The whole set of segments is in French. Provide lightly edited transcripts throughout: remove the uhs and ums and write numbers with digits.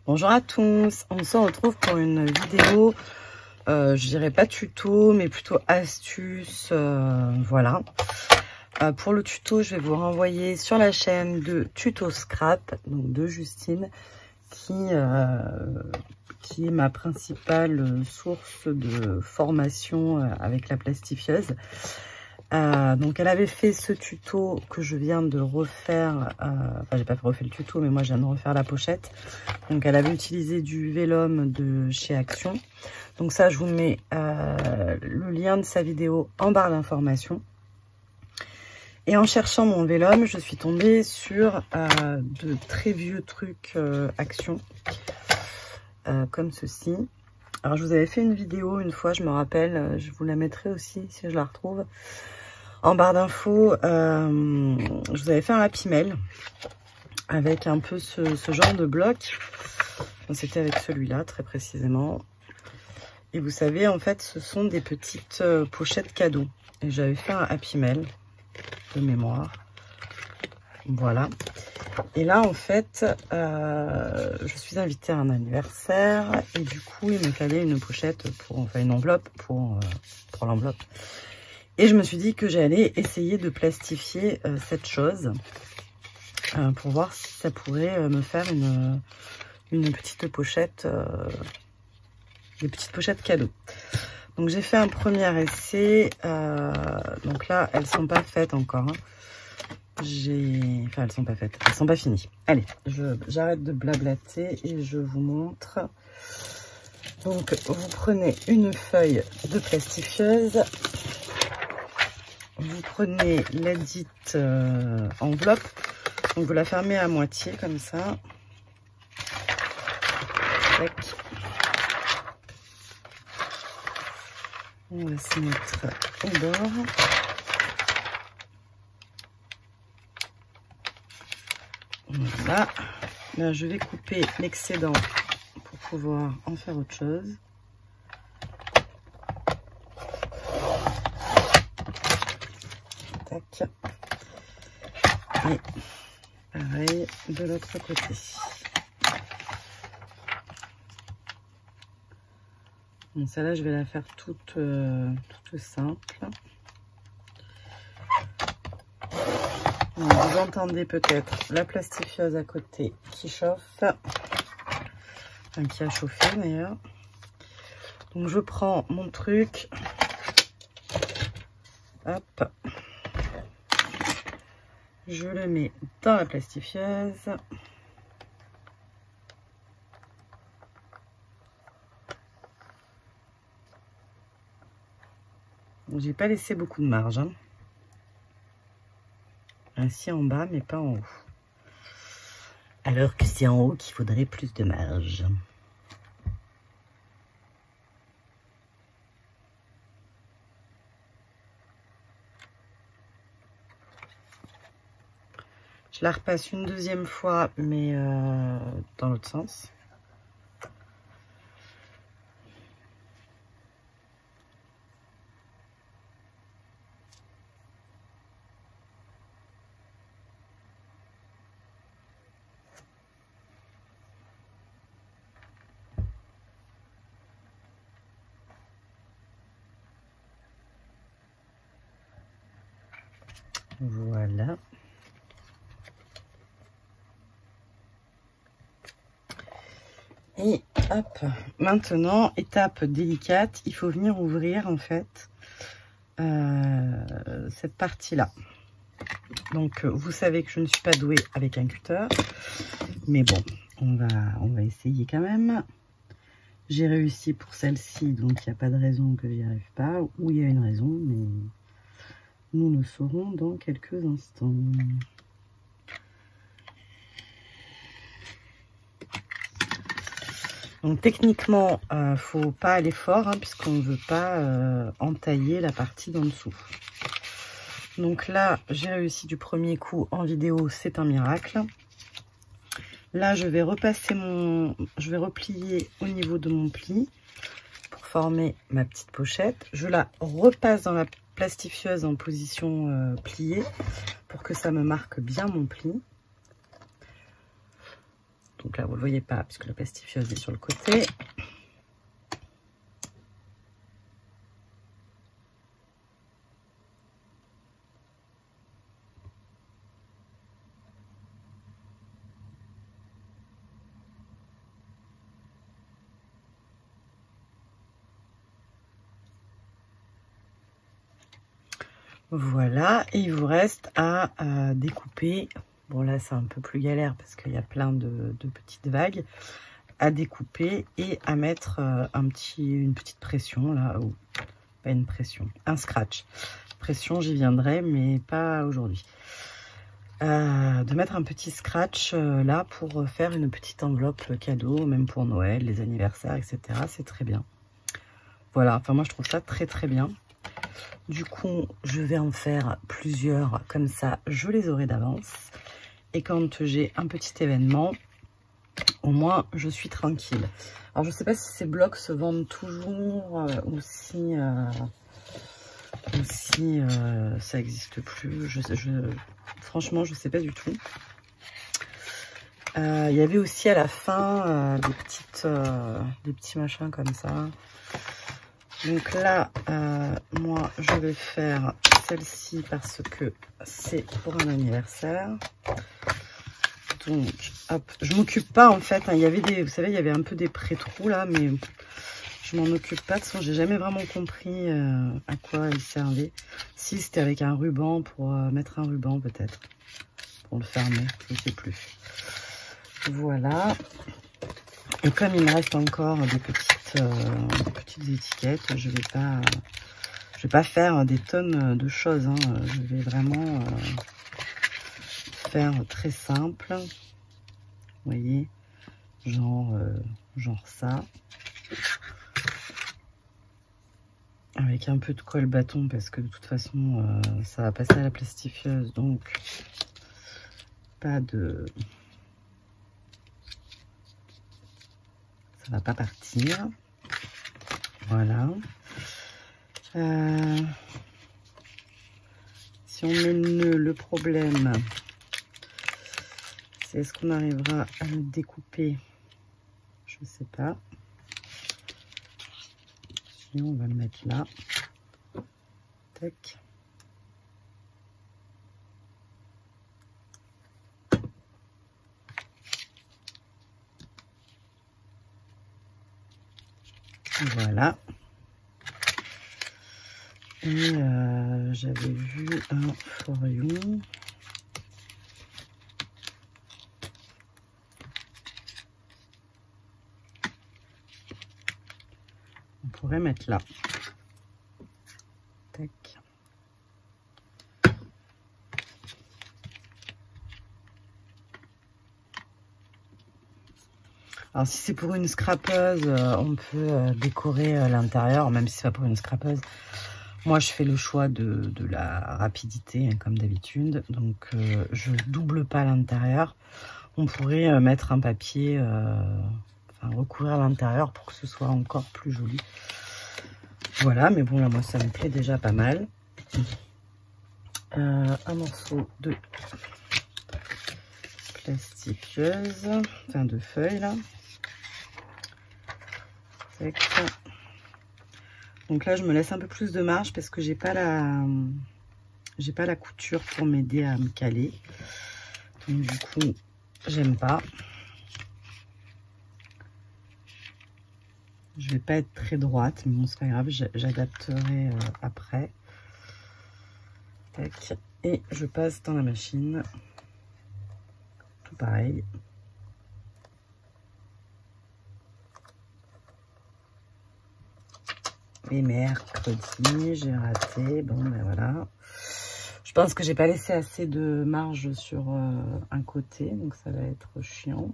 Bonjour à tous, on se retrouve pour une vidéo, je dirais pas tuto, mais plutôt astuce, voilà. Pour le tuto, je vais vous renvoyer sur la chaîne de Tuto Scrap, donc de Justine, qui est ma principale source de formation avec la plastifieuse. Donc elle avait fait ce tuto que je viens de refaire, enfin j'ai pas refait le tuto, mais moi je viens de refaire la pochette. Donc elle avait utilisé du vélum de chez Action. Donc ça, je vous mets le lien de sa vidéo en barre d'informations. Et en cherchant mon vélum, je suis tombée sur de très vieux trucs Action, comme ceci. Alors je vous avais fait une vidéo une fois, je me rappelle, je vous la mettrai aussi si je la retrouve. En barre d'infos, je vous avais fait un Happy Mail avec un peu ce genre de bloc. C'était avec celui-là, très précisément. Et vous savez, en fait, ce sont des petites pochettes cadeaux. Et j'avais fait un Happy Mail de mémoire. Voilà. Et là, en fait, je suis invitée à un anniversaire. Et du coup, il me fallait une pochette, enfin une enveloppe pour l'enveloppe. Et je me suis dit que j'allais essayer de plastifier cette chose pour voir si ça pourrait me faire une petite pochette, des petites pochettes cadeaux. Donc j'ai fait un premier essai. Donc là, elles sont pas faites encore. Enfin, elles sont pas faites. Elles sont pas finies. Allez, j'arrête de blablater et je vous montre. Donc vous prenez une feuille de plastifieuse. Vous prenez la dite enveloppe, donc vous la fermez à moitié comme ça. Tac. On va se mettre au bord. Voilà. Là, je vais couper l'excédent pour pouvoir en faire autre chose. Tac. Et pareil de l'autre côté. Donc celle-là, je vais la faire toute simple. Donc, vous entendez peut-être la plastifieuse à côté qui chauffe. Enfin, qui a chauffé d'ailleurs. Donc je prends mon truc. Hop. Je le mets dans la plastifieuse. J'ai pas laissé beaucoup de marge. Hein. Ainsi en bas, mais pas en haut. Alors que c'est en haut qu'il faudrait plus de marge. Je la repasse une deuxième fois, mais dans l'autre sens. Voilà. Et hop, maintenant, étape délicate, il faut venir ouvrir en fait cette partie-là. Donc, vous savez que je ne suis pas douée avec un cutter, mais bon, on va essayer quand même. J'ai réussi pour celle-ci, donc il n'y a pas de raison que j'y arrive pas, ou il y a une raison, mais nous le saurons dans quelques instants. Donc techniquement, faut pas aller fort, hein, puisqu'on ne veut pas entailler la partie d'en dessous. Donc là, j'ai réussi du premier coup en vidéo, c'est un miracle. Là, je vais replier au niveau de mon pli pour former ma petite pochette. Je la repasse dans la plastifieuse en position pliée pour que ça me marque bien mon pli. Donc là, vous ne le voyez pas puisque la plastifieuse est sur le côté. Voilà, et il vous reste à découper. Bon là c'est un peu plus galère parce qu'il y a plein de petites vagues à découper et à mettre une petite pression là, ou pas une pression, un scratch. Pression j'y viendrai mais pas aujourd'hui. De mettre un petit scratch là pour faire une petite enveloppe cadeau, même pour Noël, les anniversaires, etc. C'est très bien. Voilà, enfin moi je trouve ça très très bien. Du coup, je vais en faire plusieurs, comme ça, je les aurai d'avance. Et quand j'ai un petit événement, au moins, je suis tranquille. Alors, je ne sais pas si ces blocs se vendent toujours ou si ça n'existe plus. Franchement, je ne sais pas du tout. Il y avait aussi à la fin des petits machins comme ça. Donc là, moi, je vais faire celle-ci parce que c'est pour un anniversaire. Donc, hop, je m'occupe pas en fait. Hein, il y avait vous savez, il y avait un peu des pré-trous là, mais je m'en occupe pas. De toute façon, j'ai jamais vraiment compris à quoi ils servaient. Si c'était avec un ruban pour mettre un ruban peut-être pour le fermer, je ne sais plus. Voilà. Et comme il me reste encore des petites étiquettes, je vais pas faire des tonnes de choses. Hein. Je vais vraiment faire très simple. Vous voyez, genre ça. Avec un peu de colle bâton parce que de toute façon, ça va passer à la plastifieuse. Donc, pas de... Ça va pas partir. Voilà. Si on met le nœud, le problème, c'est est-ce qu'on arrivera à le découper? Je ne sais pas. Sinon, on va le mettre là. Tac. Voilà. Et j'avais vu un forion. On pourrait mettre là. Tac. Alors si c'est pour une scrapeuse, on peut décorer l'intérieur, même si c'est pas pour une scrapeuse. Moi je fais le choix de la rapidité, hein, comme d'habitude. Donc je double pas l'intérieur. On pourrait mettre un papier, enfin recouvrir l'intérieur pour que ce soit encore plus joli. Voilà, mais bon là moi ça me plaît déjà pas mal. Un morceau de plastifieuse, enfin de feuilles là. Donc là je me laisse un peu plus de marge parce que j'ai pas la couture pour m'aider à me caler. Donc du coup j'aime pas. Je vais pas être très droite, mais bon c'est pas grave, j'adapterai après. Tac. Et je passe dans la machine. Tout pareil. Et mercredi, j'ai raté. Bon, ben voilà. Je pense que j'ai pas laissé assez de marge sur un côté, donc ça va être chiant.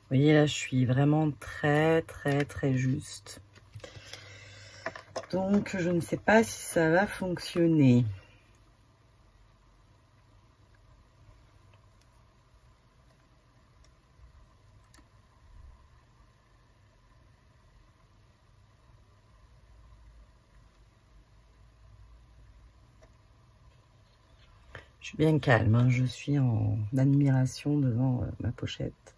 Vous voyez là, je suis vraiment très juste. Donc, je ne sais pas si ça va fonctionner. Je suis bien calme, hein. Je suis en admiration devant ma pochette.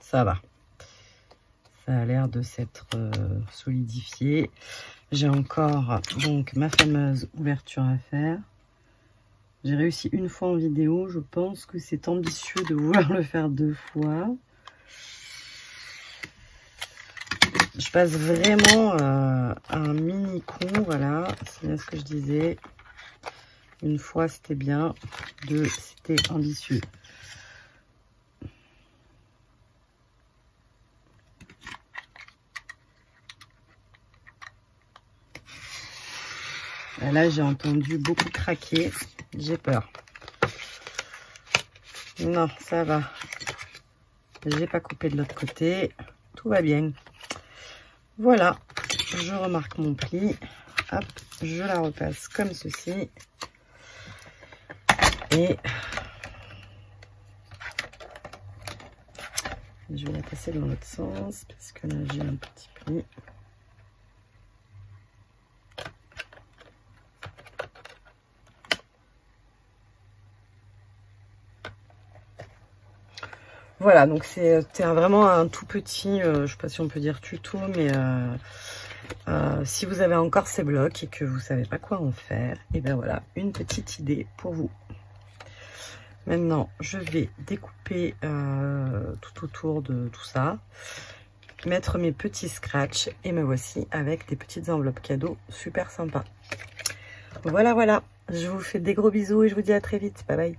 Ça va. Ça a l'air de s'être solidifié. J'ai encore donc ma fameuse ouverture à faire. J'ai réussi une fois en vidéo. Je pense que c'est ambitieux de vouloir le faire 2 fois. Je passe vraiment à un mini coup. Voilà, c'est bien ce que je disais. Une fois c'était bien, 2 c'était ambitieux. Là, j'ai entendu beaucoup craquer. J'ai peur. Non, ça va. J'ai pas coupé de l'autre côté. Tout va bien. Voilà. Je remarque mon pli. Hop, je la repasse comme ceci. Et je vais la passer dans l'autre sens parce que là, j'ai un petit pli. Voilà, donc c'était vraiment un tout petit, je ne sais pas si on peut dire tuto, mais si vous avez encore ces blocs et que vous ne savez pas quoi en faire, et bien voilà, une petite idée pour vous. Maintenant, je vais découper tout autour de tout ça, mettre mes petits scratchs et me voici avec des petites enveloppes cadeaux super sympas. Voilà, voilà, je vous fais des gros bisous et je vous dis à très vite, bye bye.